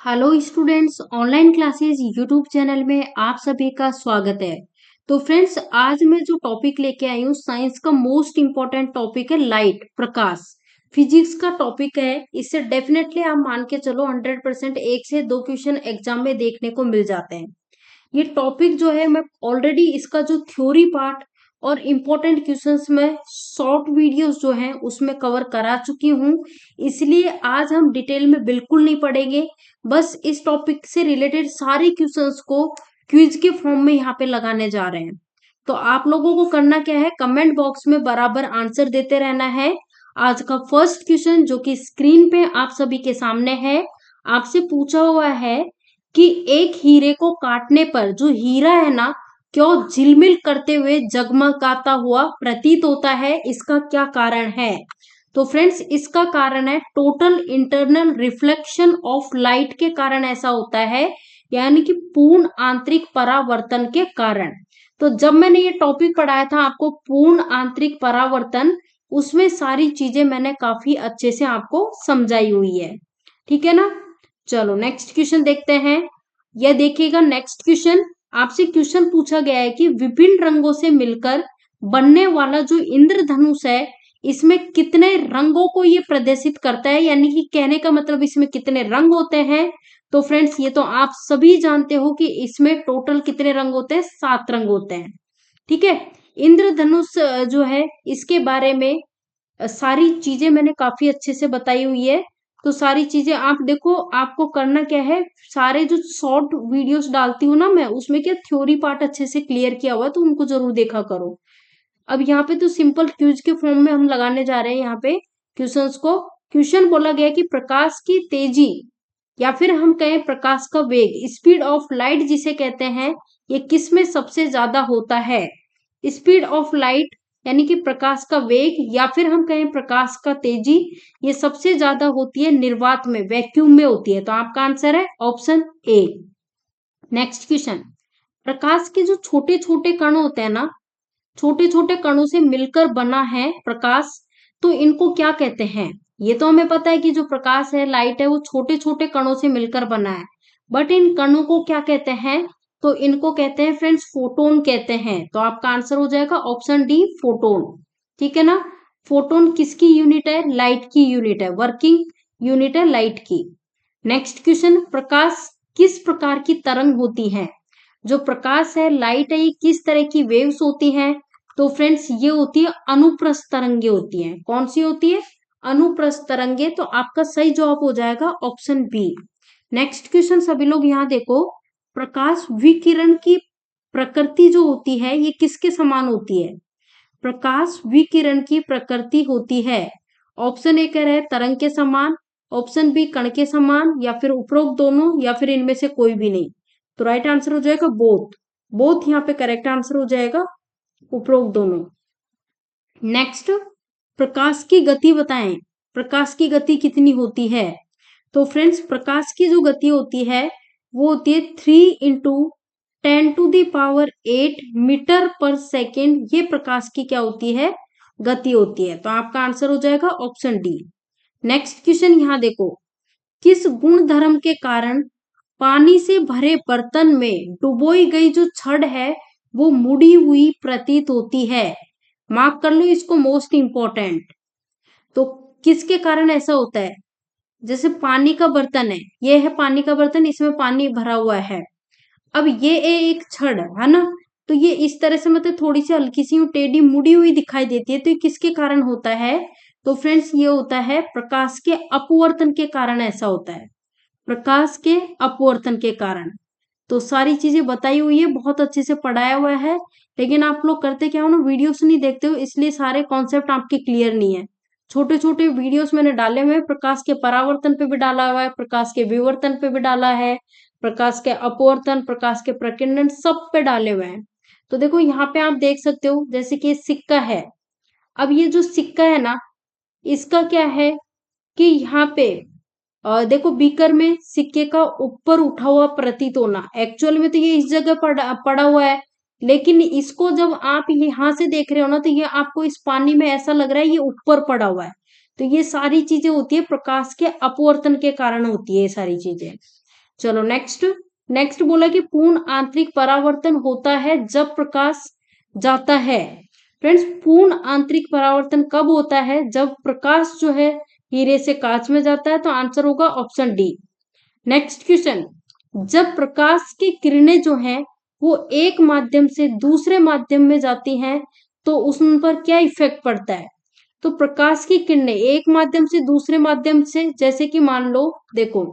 Hello students, online classes YouTube channel में आप सभी का स्वागत है। तो फ्रेंड्स, आज मैं जो टॉपिक लेके आई हूँ साइंस का मोस्ट इम्पोर्टेंट टॉपिक है लाइट, प्रकाश। फिजिक्स का टॉपिक है, इससे डेफिनेटली आप मान के चलो 100% एक से दो क्वेश्चन एग्जाम में देखने को मिल जाते हैं। ये टॉपिक जो है मैं ऑलरेडी इसका जो थ्योरी पार्ट और इम्पोर्टेंट क्वेश्चंस में शॉर्ट वीडियोस जो हैं उसमें कवर करा चुकी हूँ, इसलिए आज हम डिटेल में बिल्कुल नहीं पढ़ेंगे। बस इस टॉपिक से रिलेटेड सारे क्वेश्चंस को क्विज के फॉर्म में यहाँ पे लगाने जा रहे हैं। तो आप लोगों को करना क्या है, कमेंट बॉक्स में बराबर आंसर देते रहना है। आज का फर्स्ट क्वेश्चन जो कि स्क्रीन पे आप सभी के सामने है, आपसे पूछा हुआ है कि एक हीरे को काटने पर जो हीरा है ना, क्यों झिलमिल करते हुए जगमगाता हुआ प्रतीत होता है, इसका क्या कारण है? तो फ्रेंड्स, इसका कारण है total internal reflection of light के कारण ऐसा होता है, यानी कि पूर्ण आंतरिक परावर्तन के कारण। तो जब मैंने ये टॉपिक पढ़ाया था आपको पूर्ण आंतरिक परावर्तन, उसमें सारी चीजें मैंने काफी अच्छे से आपको समझाई हुई है। ठीक है ना? चलो नेक्स्ट क्वेश्चन देखते हैं। यह देखिएगा, नेक्स्ट क्वेश्चन आपसे क्वेश्चन पूछा गया है कि विभिन्न रंगों से मिलकर बनने वाला जो इंद्रधनुष है, इसमें कितने रंगों को ये प्रदर्शित करता है, यानी कि कहने का मतलब इसमें कितने रंग होते हैं। तो फ्रेंड्स, ये तो आप सभी जानते हो कि इसमें टोटल कितने रंग होते हैं, 7 रंग होते हैं। ठीक है, इंद्रधनुष जो है इसके बारे में सारी चीजें मैंने काफी अच्छे से बताई हुई है। तो सारी चीजें आप देखो, आपको करना क्या है, सारे जो शॉर्ट वीडियोस डालती हूँ ना मैं, उसमें क्या थ्योरी पार्ट अच्छे से क्लियर किया हुआ है, तो उनको जरूर देखा करो। अब यहाँ पे तो सिंपल क्यूज के फॉर्म में हम लगाने जा रहे हैं यहाँ पे क्वेश्चंस को। क्वेश्चन बोला गया कि प्रकाश की तेजी या फिर हम कहें प्रकाश का वेग, स्पीड ऑफ लाइट जिसे कहते हैं, ये किस में सबसे ज्यादा होता है? स्पीड ऑफ लाइट यानी कि प्रकाश का वेग, या फिर हम कहें प्रकाश का तेजी, ये सबसे ज्यादा होती है निर्वात में, वैक्यूम में होती है। तो आपका आंसर है ऑप्शन ए। नेक्स्ट क्वेश्चन, प्रकाश के जो छोटे छोटे कण होते हैं ना, छोटे छोटे कणों से मिलकर बना है प्रकाश, तो इनको क्या कहते हैं? ये तो हमें पता है कि जो प्रकाश है, लाइट है, वो छोटे छोटे कणों से मिलकर बना है, बट इन कणों को क्या कहते हैं? तो इनको कहते हैं फ्रेंड्स फोटोन कहते हैं। तो आपका आंसर हो जाएगा ऑप्शन डी, फोटोन। ठीक है ना? फोटोन किसकी यूनिट है? लाइट की यूनिट है, वर्किंग यूनिट है लाइट की। नेक्स्ट क्वेश्चन, प्रकाश किस प्रकार की तरंग होती है? जो प्रकाश है, लाइट है, ये किस तरह की वेव्स होती हैं? तो फ्रेंड्स, ये होती है अनुप्रस्थ तरंगे होती हैं। कौन सी होती है? अनुप्रस्थ तरंगे। तो आपका सही जवाब हो जाएगा ऑप्शन बी। नेक्स्ट क्वेश्चन सभी लोग यहाँ देखो, प्रकाश विकिरण की प्रकृति जो होती है, ये किसके समान होती है? प्रकाश विकिरण की प्रकृति होती है, ऑप्शन ए कह रहे हैं तरंग के समान, ऑप्शन बी कण के समान, या फिर उपरोक्त दोनों, या फिर इनमें से कोई भी नहीं। तो राइट आंसर हो जाएगा बोथ। बोथ यहाँ पे करेक्ट आंसर हो जाएगा, उपरोक्त दोनों। नेक्स्ट, प्रकाश की गति बताएं, प्रकाश की गति कितनी होती है? तो फ्रेंड्स, प्रकाश की जो गति होती है वो होती है 3 × 10⁸ मीटर पर सेकेंड। ये प्रकाश की क्या होती है? गति होती है। तो आपका आंसर हो जाएगा ऑप्शन डी। नेक्स्ट क्वेश्चन यहाँ देखो, किस गुण धर्म के कारण पानी से भरे बर्तन में डुबोई गई जो छड़ है वो मुड़ी हुई प्रतीत होती है? मार्क कर लो इसको, मोस्ट इंपॉर्टेंट। तो किसके कारण ऐसा होता है? जैसे पानी का बर्तन है, ये है पानी का बर्तन, इसमें पानी भरा हुआ है। अब ये एक छड़ है ना, तो ये इस तरह से मतलब थोड़ी सी हल्की सी टेढ़ी मुड़ी हुई दिखाई देती है, तो ये किसके कारण होता है? तो फ्रेंड्स, ये होता है प्रकाश के अपवर्तन के कारण ऐसा होता है, प्रकाश के अपवर्तन के कारण। तो सारी चीजें बताई हुई है, बहुत अच्छे से पढ़ाया हुआ है, लेकिन आप लोग करते क्या हो ना, वीडियोस नहीं देखते हो, इसलिए सारे कॉन्सेप्ट आपके क्लियर नहीं है। छोटे छोटे वीडियोस मैंने डाले हुए हैं, प्रकाश के परावर्तन पे भी डाला हुआ है, प्रकाश के विवर्तन पे भी डाला है, प्रकाश के अपवर्तन, प्रकाश के प्रकीर्णन, सब पे डाले हुए हैं। तो देखो यहाँ पे आप देख सकते हो, जैसे कि सिक्का है। अब ये जो सिक्का है ना, इसका क्या है कि यहाँ पे देखो, बीकर में सिक्के का ऊपर उठा हुआ प्रतीत होना, एक्चुअल में तो ये इस जगह पड़ा हुआ है, लेकिन इसको जब आप यहाँ से देख रहे हो ना, तो ये आपको इस पानी में ऐसा लग रहा है ये ऊपर पड़ा हुआ है। तो ये सारी चीजें होती है प्रकाश के अपवर्तन के कारण होती है ये सारी चीजें। चलो नेक्स्ट। नेक्स्ट बोला कि पूर्ण आंतरिक परावर्तन होता है जब प्रकाश जाता है। फ्रेंड्स, पूर्ण आंतरिक परावर्तन कब होता है? जब प्रकाश जो है हीरे से कांच में जाता है। तो आंसर होगा ऑप्शन डी। नेक्स्ट क्वेश्चन, जब प्रकाश की किरणें जो हैं वो एक माध्यम से दूसरे माध्यम में जाती हैं तो उन पर क्या इफेक्ट पड़ता है? तो प्रकाश की किरणें एक माध्यम से दूसरे माध्यम से, जैसे कि मान लो देखो,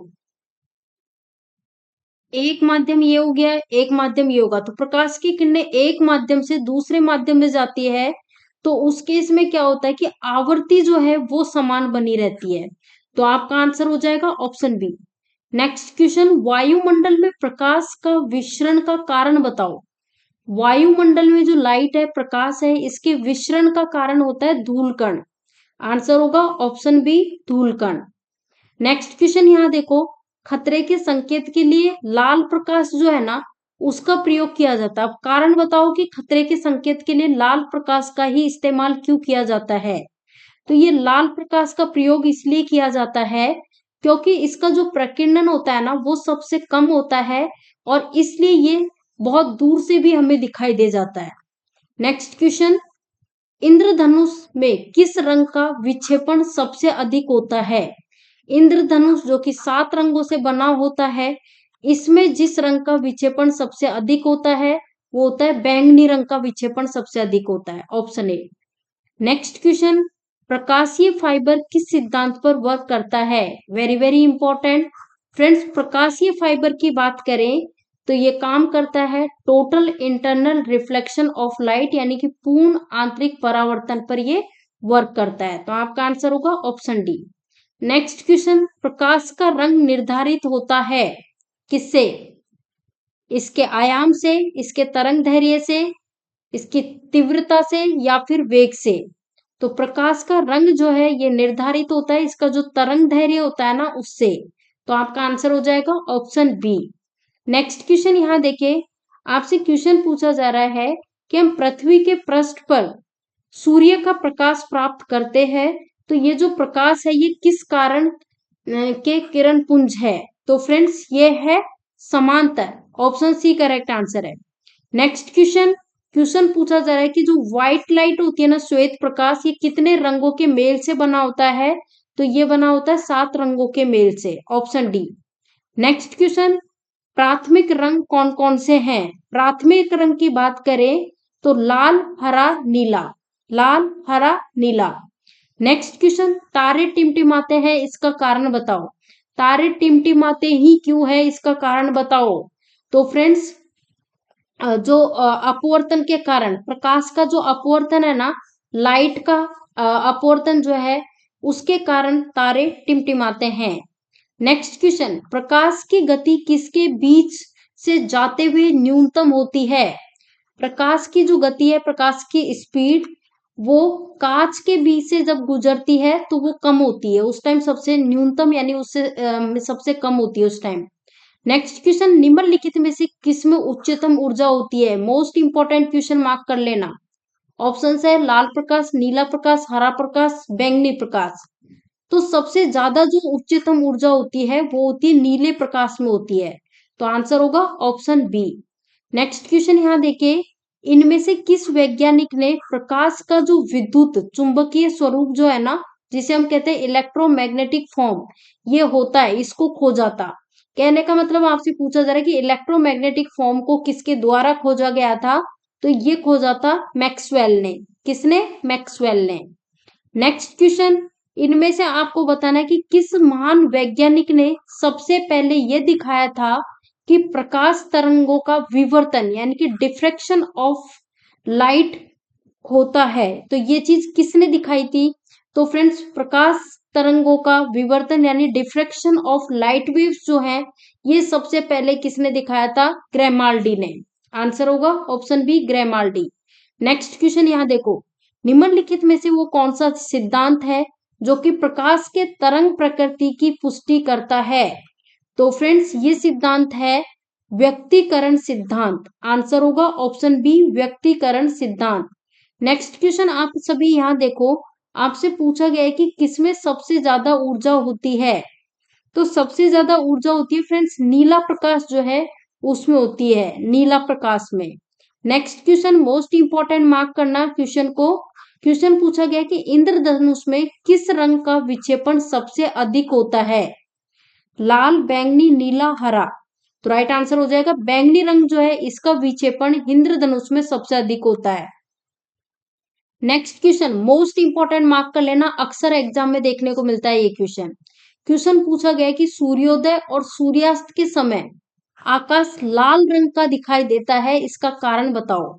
एक माध्यम ये हो गया, एक माध्यम ये होगा, तो प्रकाश की किरणें एक माध्यम से दूसरे माध्यम में जाती है तो उस केस में क्या होता है कि आवृत्ति जो है वो समान बनी रहती है। तो आपका आंसर हो जाएगा ऑप्शन बी। नेक्स्ट क्वेश्चन, वायुमंडल में प्रकाश का विसरण का कारण बताओ। वायुमंडल में जो लाइट है, प्रकाश है, इसके विसरण का कारण होता है धूलकण। आंसर होगा ऑप्शन बी, धूलकण। नेक्स्ट क्वेश्चन यहाँ देखो, खतरे के संकेत के लिए लाल प्रकाश जो है ना उसका प्रयोग किया जाता है। अब कारण बताओ कि खतरे के संकेत के लिए लाल प्रकाश का ही इस्तेमाल क्यों किया जाता है? तो ये लाल प्रकाश का प्रयोग इसलिए किया जाता है क्योंकि इसका जो प्रकीर्णन होता है ना वो सबसे कम होता है और इसलिए ये बहुत दूर से भी हमें दिखाई दे जाता है। नेक्स्ट क्वेश्चन, इंद्रधनुष में किस रंग का विक्षेपण सबसे अधिक होता है? इंद्रधनुष जो कि 7 रंगों से बना होता है, इसमें जिस रंग का विक्षेपण सबसे अधिक होता है वो होता है बैंगनी रंग का विक्षेपण सबसे अधिक होता है, ऑप्शन ए। नेक्स्ट क्वेश्चन, प्रकाशीय फाइबर किस सिद्धांत पर वर्क करता है? Very very important. फ्रेंड्स, प्रकाशीय फाइबर की बात करें तो ये काम करता है total internal reflection of light, यानी कि पूर्ण आंतरिक परावर्तन पर ये वर्क करता है। तो आपका आंसर होगा ऑप्शन डी। नेक्स्ट क्वेश्चन, प्रकाश का रंग निर्धारित होता है किससे? इसके आयाम से, इसके तरंग दैर्ध्य से, इसकी तीव्रता से या फिर वेग से? तो प्रकाश का रंग जो है ये निर्धारित होता है इसका जो तरंग दैर्ध्य होता है ना उससे। तो आपका आंसर हो जाएगा ऑप्शन बी। नेक्स्ट क्वेश्चन यहाँ देखिए, आपसे क्वेश्चन पूछा जा रहा है कि हम पृथ्वी के पृष्ठ पर सूर्य का प्रकाश प्राप्त करते हैं तो ये जो प्रकाश है ये किस कारण के किरण पुंज है? तो फ्रेंड्स ये है समांतर, ऑप्शन सी करेक्ट आंसर है। नेक्स्ट क्वेश्चन, क्वेश्चन पूछा जा रहा है कि जो व्हाइट लाइट होती है ना, श्वेत प्रकाश, ये कितने रंगों के मेल से बना होता है? तो ये बना होता है 7 रंगों के मेल से, ऑप्शन डी। नेक्स्ट क्वेश्चन, प्राथमिक रंग कौन कौन से हैं? प्राथमिक रंग की बात करें तो लाल, हरा, नीला, लाल, हरा, नीला। नेक्स्ट क्वेश्चन, तारे टिमटिमाते हैं इसका कारण बताओ। तारे टिमटिमाते ही क्यों है इसका कारण बताओ? तो फ्रेंड्स, जो अपवर्तन के कारण, प्रकाश का जो अपवर्तन है ना, लाइट का अपवर्तन जो है उसके कारण तारे टिमटिमाते हैं। नेक्स्ट क्वेश्चन, प्रकाश की गति किसके बीच से जाते हुए न्यूनतम होती है? प्रकाश की जो गति है, प्रकाश की स्पीड, वो कांच के बीच से जब गुजरती है तो वो कम होती है, उस टाइम सबसे न्यूनतम यानी उससे सबसे कम होती है उस टाइम। नेक्स्ट क्वेश्चन, निम्नलिखित में से किसमें उच्चतम ऊर्जा होती है? मोस्ट इंपॉर्टेंट क्वेश्चन, मार्क कर लेना। ऑप्शन है लाल प्रकाश, नीला प्रकाश, हरा प्रकाश, बैंगनी प्रकाश। तो सबसे ज्यादा जो उच्चतम ऊर्जा होती है वो होती है नीले प्रकाश में होती है। तो आंसर होगा ऑप्शन बी। नेक्स्ट क्वेश्चन यहाँ देखिए, इनमें से किस वैज्ञानिक ने प्रकाश का जो विद्युत चुंबकीय स्वरूप जो है ना, जिसे हम कहते हैं इलेक्ट्रोमैग्नेटिक फॉर्म, ये होता है, इसको खोजा था। कहने का मतलब आपसे पूछा जा रहा है कि इलेक्ट्रोमैग्नेटिक फॉर्म को किसके द्वारा खोजा गया था? तो ये खोजा था मैक्सवेल ने। किसने? मैक्सवेल ने। नेक्स्ट क्वेश्चन, इनमें से आपको बताना है कि किस महान वैज्ञानिक ने सबसे पहले ये दिखाया था कि प्रकाश तरंगों का विवर्तन यानी कि डिफ्रैक्शन ऑफ लाइट होता है। तो ये चीज किसने दिखाई थी? तो फ्रेंड्स, प्रकाश तरंगों का विवर्तन यानी डिफ्रैक्शन ऑफ लाइट वेव्स जो है ये सबसे पहले किसने दिखाया था? ग्रेमाल्डी ने। आंसर होगा ऑप्शन बी, ग्रेमाल्डी। नेक्स्ट क्वेश्चन यहाँ देखो, निम्नलिखित में से वो कौन सा सिद्धांत है जो कि प्रकाश के तरंग प्रकृति की पुष्टि करता है? तो फ्रेंड्स, ये सिद्धांत है व्यक्तिकरण सिद्धांत। आंसर होगा ऑप्शन बी, व्यक्तिकरण सिद्धांत। नेक्स्ट क्वेश्चन आप सभी यहाँ देखो, आपसे पूछा गया है कि किसमें सबसे ज्यादा ऊर्जा होती है? तो सबसे ज्यादा ऊर्जा होती है फ्रेंड्स नीला प्रकाश जो है उसमें होती है, नीला प्रकाश में। Next question most important, mark करना क्वेश्चन को। क्वेश्चन पूछा गया कि इंद्रधनुष में किस रंग का विक्षेपण सबसे अधिक होता है? लाल, बैंगनी, नीला, हरा। तो राइट आंसर हो जाएगा बैंगनी रंग जो है इसका विक्षेपण इंद्रधनुष में सबसे अधिक होता है। Next question most important, mark कर लेना, अक्सर एग्जाम में देखने को मिलता है ये क्वेश्चन। क्वेश्चन पूछा गया कि सूर्योदय और सूर्यास्त के समय आकाश लाल रंग का दिखाई देता है, इसका कारण बताओ।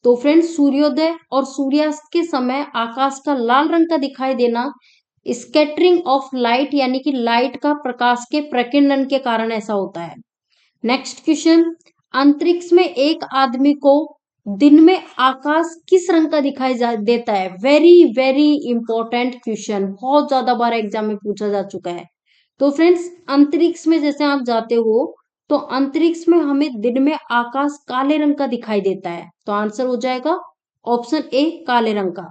तो फ्रेंड्स सूर्योदय और सूर्यास्त के समय आकाश का लाल रंग का दिखाई देना स्कैटरिंग ऑफ लाइट यानी कि लाइट का प्रकाश के प्रकीर्णन के कारण ऐसा होता है। नेक्स्ट क्वेश्चन, अंतरिक्ष में एक आदमी को दिन में आकाश किस रंग का दिखाई देता है? वेरी वेरी इंपॉर्टेंट क्वेश्चन, बहुत ज्यादा बार एग्जाम में पूछा जा चुका है। तो फ्रेंड्स अंतरिक्ष में जैसे आप जाते हो तो अंतरिक्ष में हमें दिन में आकाश काले रंग का दिखाई देता है, तो आंसर हो जाएगा ऑप्शन ए काले रंग का।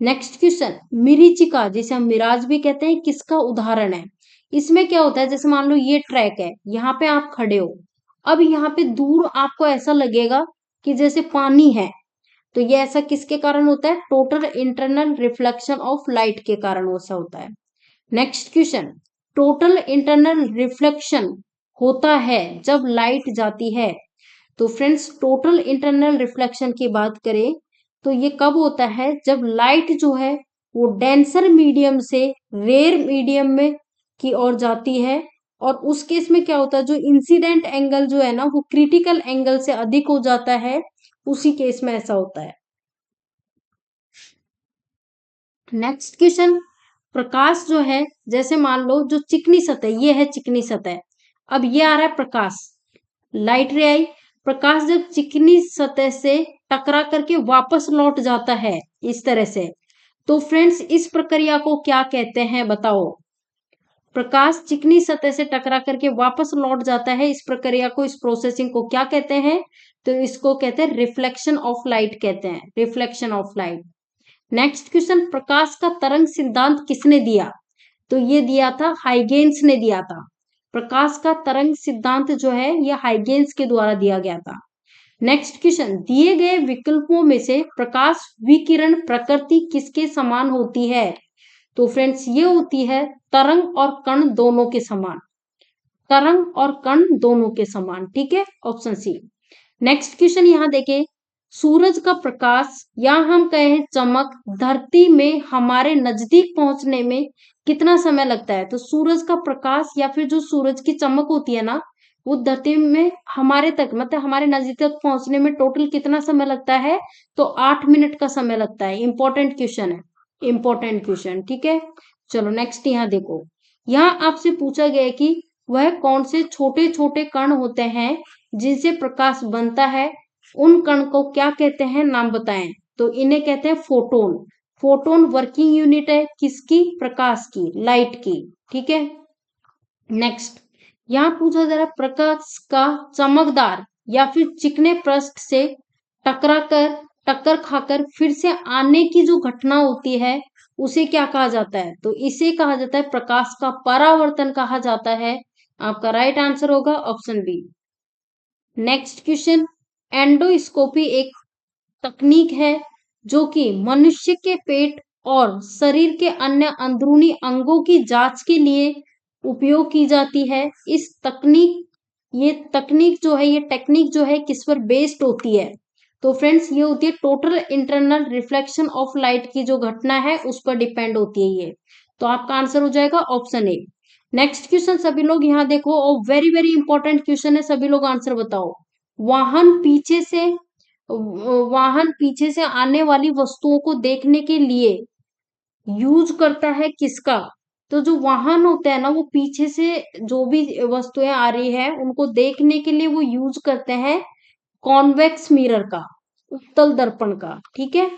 नेक्स्ट क्वेश्चन, मिरीचिका जिसे हम मिराज भी कहते हैं किसका उदाहरण है? इसमें क्या होता है, जैसे मान लो ये ट्रैक है, यहाँ पे आप खड़े हो, अब यहाँ पे दूर आपको ऐसा लगेगा कि जैसे पानी है, तो ये ऐसा किसके कारण होता है? Total internal reflection of light के कारण ऐसा होता है। Next question, total internal reflection होता है जब लाइट जाती है। तो फ्रेंड्स टोटल इंटरनल रिफ्लेक्शन की बात करें तो ये कब होता है? जब लाइट जो है वो डेंसर मीडियम से रेयर मीडियम में की ओर जाती है, और उस केस में क्या होता है, जो इंसिडेंट एंगल जो है ना वो क्रिटिकल एंगल से अधिक हो जाता है, उसी केस में ऐसा होता है। नेक्स्ट क्वेश्चन, प्रकाश जो है जैसे मान लो जो चिकनी सतह, ये है चिकनी सतह, अब ये आ रहा है प्रकाश, लाइट रे आई, प्रकाश जब चिकनी सतह से टकरा करके वापस लौट जाता है इस तरह से, तो फ्रेंड्स इस प्रक्रिया को क्या कहते हैं बताओ? प्रकाश चिकनी सतह से टकरा करके वापस लौट जाता है, इस प्रक्रिया को, इस प्रोसेसिंग को क्या कहते हैं? तो इसको कहते हैं रिफ्लेक्शन ऑफ लाइट कहते हैं, reflection of light. Next question, प्रकाश का तरंग सिद्धांत किसने दिया? तो ये दिया था हाइगेन्स ने दिया था। प्रकाश का तरंग सिद्धांत जो है ये हाइगेन्स के द्वारा दिया गया था। नेक्स्ट क्वेश्चन, दिए गए विकल्पों में से प्रकाश विकिरण प्रकृति किसके समान होती है? तो फ्रेंड्स ये होती है तरंग और कण दोनों के समान, तरंग और कण दोनों के समान, ठीक है, ऑप्शन सी। नेक्स्ट क्वेश्चन यहाँ देखें, सूरज का प्रकाश या हम कहें चमक धरती में हमारे नजदीक पहुंचने में कितना समय लगता है? तो सूरज का प्रकाश या फिर जो सूरज की चमक होती है ना वो धरती में हमारे तक मतलब हमारे नजदीक तक पहुंचने में टोटल कितना समय लगता है? तो 8 मिनट का समय लगता है। इंपॉर्टेंट क्वेश्चन है, इंपॉर्टेंट क्वेश्चन, ठीक है। चलो नेक्स्ट यहाँ देखो, यहाँ आपसे पूछा गया है कि वह कौन से छोटे छोटे कण होते हैं जिनसे प्रकाश बनता है, उन कण को क्या कहते हैं, नाम बताएं। तो इन्हें कहते हैं फोटोन। फोटोन वर्किंग यूनिट है किसकी? प्रकाश की, लाइट की, ठीक है। नेक्स्ट यहाँ पूछा जा रहा है प्रकाश का चमकदार या फिर चिकने पृष्ठ से टक्कर खाकर फिर से आने की जो घटना होती है उसे क्या कहा जाता है? तो इसे कहा जाता है प्रकाश का परावर्तन कहा जाता है। आपका राइट आंसर होगा option B. Next question, endoscopy एक तकनीक है जो कि मनुष्य के पेट और शरीर के अन्य अंदरूनी अंगों की जांच के लिए उपयोग की जाती है। ये तकनीक जो है, ये टेक्निक जो है किस पर बेस्ड होती है? तो फ्रेंड्स ये होती है total internal reflection of light की जो घटना है उस पर डिपेंड होती है ये। तो आपका आंसर हो जाएगा ऑप्शन ए। नेक्स्ट क्वेश्चन सभी लोग यहाँ देखो, और वेरी वेरी इंपॉर्टेंट क्वेश्चन है, सभी लोग आंसर बताओ। वाहन पीछे से वाहन पीछे से आने वाली वस्तुओं को देखने के लिए यूज करता है किसका? तो जो वाहन होता है ना वो पीछे से जो भी वस्तुएं आ रही है उनको देखने के लिए वो यूज करते हैं कॉन्वेक्स मिरर का, उत्तल दर्पण का, ठीक है।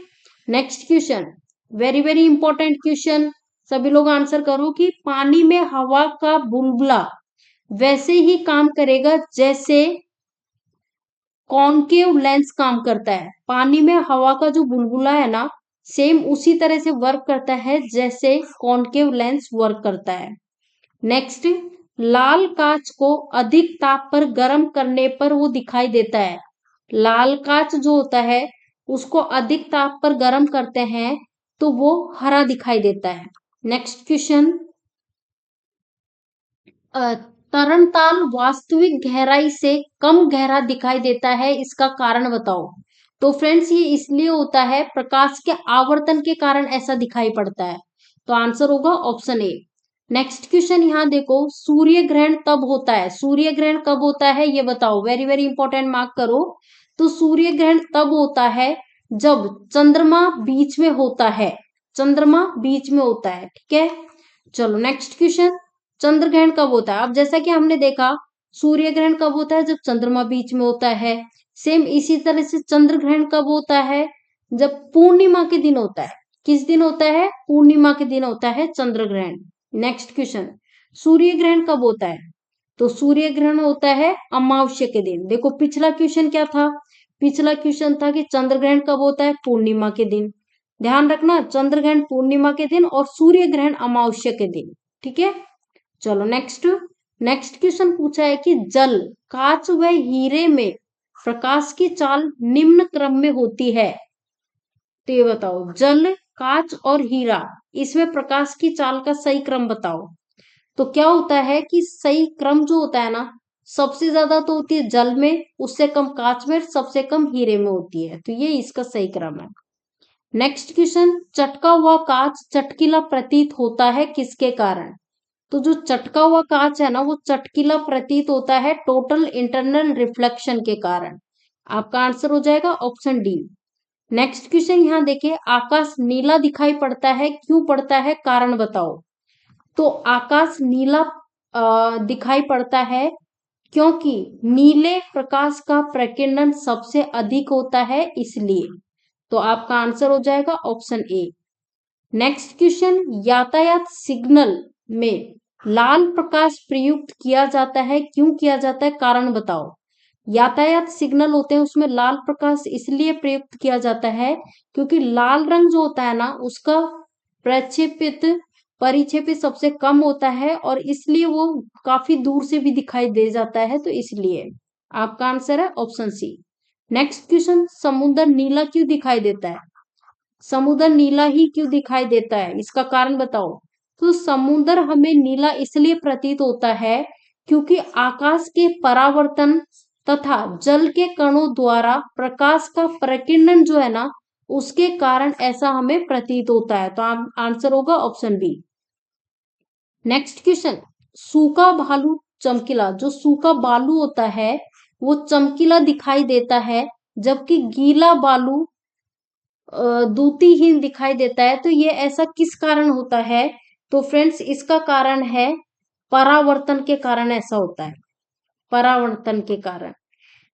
Next question, very very important question, सभी लोग आंसर करो कि पानी में हवा का बुलबुला वैसे ही काम करेगा जैसे कॉनकेव लेंस काम करता है। पानी में हवा का जो बुलबुला है ना सेम उसी तरह से वर्क करता है जैसे कॉनकेव लेंस वर्क करता है। नेक्स्ट, लाल कांच को अधिक ताप पर गर्म करने पर वो दिखाई देता है। लाल कांच जो होता है उसको अधिक ताप पर गर्म करते हैं तो वो हरा दिखाई देता है। नेक्स्ट क्वेश्चन, तरणताल वास्तविक गहराई से कम गहरा दिखाई देता है, इसका कारण बताओ। तो फ्रेंड्स ये इसलिए होता है, प्रकाश के आवर्तन के कारण ऐसा दिखाई पड़ता है। तो आंसर होगा ऑप्शन ए। नेक्स्ट क्वेश्चन यहाँ देखो, सूर्य ग्रहण तब होता है, सूर्य ग्रहण कब होता है ये बताओ, वेरी वेरी इंपॉर्टेंट, मार्क करो। तो सूर्य ग्रहण तब होता है जब चंद्रमा बीच में होता है, चंद्रमा बीच में होता है, ठीक है। चलो नेक्स्ट क्वेश्चन, चंद्र ग्रहण कब होता है। अब जैसा कि हमने देखा सूर्य ग्रहण कब होता है, जब चंद्रमा बीच में होता है। सेम इसी तरह से चंद्र ग्रहण कब होता है, जब पूर्णिमा के दिन होता है। किस दिन होता है, पूर्णिमा के दिन होता है चंद्र ग्रहण। नेक्स्ट क्वेश्चन, सूर्य ग्रहण कब होता है। तो सूर्य ग्रहण होता है अमावस्या के दिन। देखो पिछला क्वेश्चन क्या था, पिछला क्वेश्चन था कि चंद्र ग्रहण कब होता है, पूर्णिमा के दिन। ध्यान रखना, चंद्र ग्रहण पूर्णिमा के दिन और सूर्य ग्रहण अमावस्या के दिन, ठीक है। चलो नेक्स्ट, नेक्स्ट क्वेश्चन पूछा है कि जल, कांच व हीरे में प्रकाश की चाल निम्न क्रम में होती है। तो ये बताओ, जल, कांच और हीरा, इसमें प्रकाश की चाल का सही क्रम बताओ। तो क्या होता है कि सही क्रम जो होता है ना, सबसे ज्यादा तो होती है जल में, उससे कम कांच में, सबसे कम हीरे में होती है। तो ये इसका सही क्रम है। नेक्स्ट क्वेश्चन, चटका हुआ कांच चटकीला प्रतीत होता है किसके कारण। तो जो चटका हुआ कांच है ना वो चटकीला प्रतीत होता है टोटल इंटरनल रिफ्लेक्शन के कारण। आपका आंसर हो जाएगा ऑप्शन डी। नेक्स्ट क्वेश्चन यहाँ देखिए, आकाश नीला दिखाई पड़ता है, क्यों पड़ता है, कारण बताओ। तो आकाश नीला दिखाई पड़ता है क्योंकि नीले प्रकाश का प्रकीर्णन सबसे अधिक होता है, इसलिए। तो आपका आंसर हो जाएगा ऑप्शन ए। नेक्स्ट क्वेश्चन, यातायात सिग्नल में लाल प्रकाश प्रयुक्त किया जाता है, क्यों किया जाता है, कारण बताओ। यातायात सिग्नल होते हैं उसमें लाल प्रकाश इसलिए प्रयुक्त किया जाता है क्योंकि लाल रंग जो होता है ना उसका प्रक्षेपित परिक्षेपित सबसे कम होता है और इसलिए वो काफी दूर से भी दिखाई दे जाता है, तो इसलिए। आपका आंसर है ऑप्शन सी। नेक्स्ट क्वेश्चन, समुद्र नीला क्यों दिखाई देता है। समुद्र नीला ही क्यों दिखाई देता है, इसका कारण बताओ। तो समुद्र हमें नीला इसलिए प्रतीत होता है क्योंकि आकाश के परावर्तन तथा जल के कणों द्वारा प्रकाश का प्रकीर्णन जो है ना उसके कारण ऐसा हमें प्रतीत होता है। तो आंसर होगा ऑप्शन बी। नेक्स्ट क्वेश्चन, सूखा बालू चमकीला, जो सूखा बालू होता है वो चमकीला दिखाई देता है जबकि गीला बालू द्युतिहीन दिखाई देता है। तो ये ऐसा किस कारण होता है। तो फ्रेंड्स इसका कारण है परावर्तन के कारण ऐसा होता है, परावर्तन के कारण।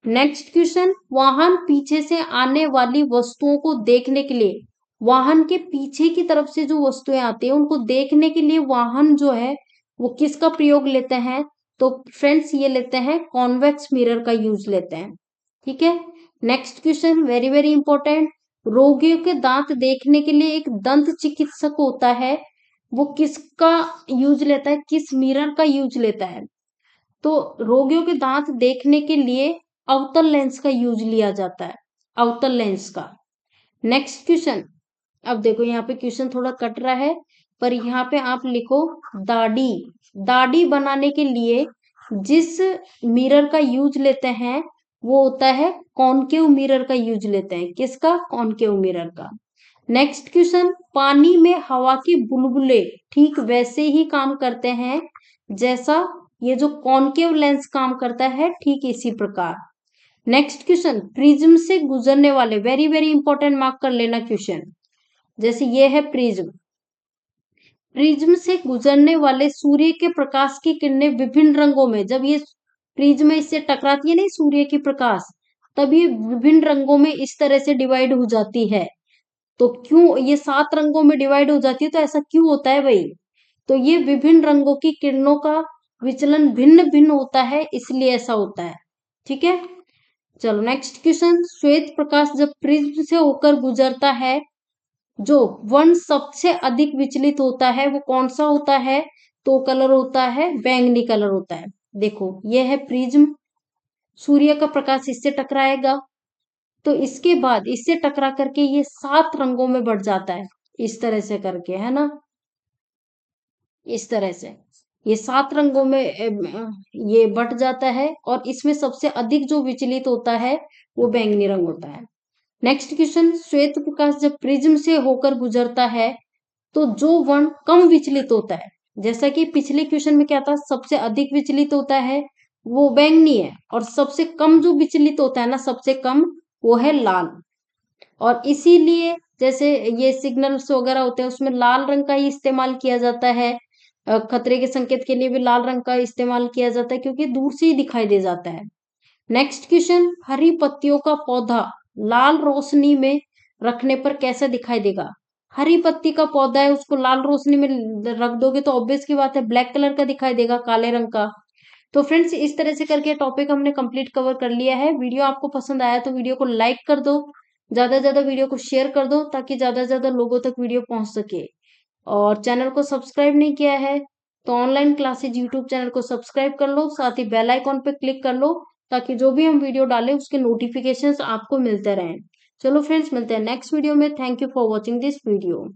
नेक्स्ट क्वेश्चन, वाहन पीछे से आने वाली वस्तुओं को देखने के लिए, वाहन के पीछे की तरफ से जो वस्तुएं आती है उनको देखने के लिए वाहन जो है वो किसका प्रयोग लेते हैं। तो फ्रेंड्स ये लेते हैं कॉन्वेक्स मिरर का यूज लेते हैं, ठीक है। Next question very very important, रोगियों के दांत देखने के लिए एक दंत चिकित्सक होता है, वो किसका यूज लेता है, किस मिरर का यूज लेता है। तो रोगियों के दांत देखने के लिए अवतल लेंस का यूज लिया जाता है, अवतल लेंस का। नेक्स्ट क्वेश्चन, अब देखो यहाँ पे क्वेश्चन थोड़ा कट रहा है पर यहाँ पे आप लिखो दाढ़ी, दाढ़ी बनाने के लिए जिस मिरर का यूज लेते हैं वो होता है कॉनकेव मिरर का यूज लेते हैं, किसका, कॉनकेव मिरर का। नेक्स्ट क्वेश्चन, पानी में हवा के बुलबुले ठीक वैसे ही काम करते हैं जैसा ये जो कॉनकेव लेंस काम करता है, ठीक इसी प्रकार। नेक्स्ट क्वेश्चन, प्रिज्म से गुजरने वाले, वेरी वेरी इंपॉर्टेंट, मार्क कर लेना क्वेश्चन। जैसे ये है प्रिज्म, प्रिज्म से गुजरने वाले सूर्य के प्रकाश की किरणें विभिन्न रंगों में, जब ये प्रिज्म इससे टकराती है ना सूर्य की प्रकाश, तब ये विभिन्न रंगों में इस तरह से डिवाइड हो जाती है। तो क्यों ये 7 रंगों में डिवाइड हो जाती है, तो ऐसा क्यों होता है भाई। तो ये विभिन्न रंगों की किरणों का विचलन भिन्न भिन्न होता है, इसलिए ऐसा होता है, ठीक है। चलो नेक्स्ट क्वेश्चन, श्वेत प्रकाश जब प्रिज्म से होकर गुजरता है जो वन सबसे अधिक विचलित होता है वो कौन सा होता है। तो कलर होता है बैंगनी कलर होता है। देखो ये है प्रिज्म, सूर्य का प्रकाश इससे टकराएगा, तो इसके बाद इससे टकरा करके ये 7 रंगों में बढ़ जाता है, इस तरह से करके, है ना, इस तरह से ये 7 रंगों में ये बट जाता है, और इसमें सबसे अधिक जो विचलित होता है वो बैंगनी रंग होता है। नेक्स्ट क्वेश्चन, श्वेत प्रकाश जब प्रिज्म से होकर गुजरता है तो जो वर्ण कम विचलित होता है, जैसा कि पिछले क्वेश्चन में क्या था, सबसे अधिक विचलित होता है वो बैंगनी है, और सबसे कम जो विचलित होता है ना, सबसे कम, वो है लाल। और इसीलिए जैसे ये सिग्नल्स वगैरह होते हैं उसमें लाल रंग का ही इस्तेमाल किया जाता है, खतरे के संकेत के लिए भी लाल रंग का इस्तेमाल किया जाता है क्योंकि दूर से ही दिखाई दे जाता है। नेक्स्ट क्वेश्चन, हरी पत्तियों का पौधा लाल रोशनी में रखने पर कैसा दिखाई देगा? हरी पत्ती का पौधा है, उसको लाल रोशनी में रख दोगे तो ऑब्वियस की बात है ब्लैक कलर का दिखाई देगा, काले रंग का। तो फ्रेंड्स इस तरह से करके टॉपिक हमने कंप्लीट कवर कर लिया है। वीडियो आपको पसंद आया तो वीडियो को लाइक कर दो, ज्यादा से ज्यादा वीडियो को शेयर कर दो ताकि ज्यादा से ज्यादा लोगों तक वीडियो पहुंच सके। और चैनल को सब्सक्राइब नहीं किया है तो ऑनलाइन क्लासेज यूट्यूब चैनल को सब्सक्राइब कर लो, साथ ही बेल आइकॉन पे क्लिक कर लो ताकि जो भी हम वीडियो डालें उसके नोटिफिकेशंस आपको मिलते रहें। चलो फ्रेंड्स, मिलते हैं नेक्स्ट वीडियो में। Thank you for watching this video.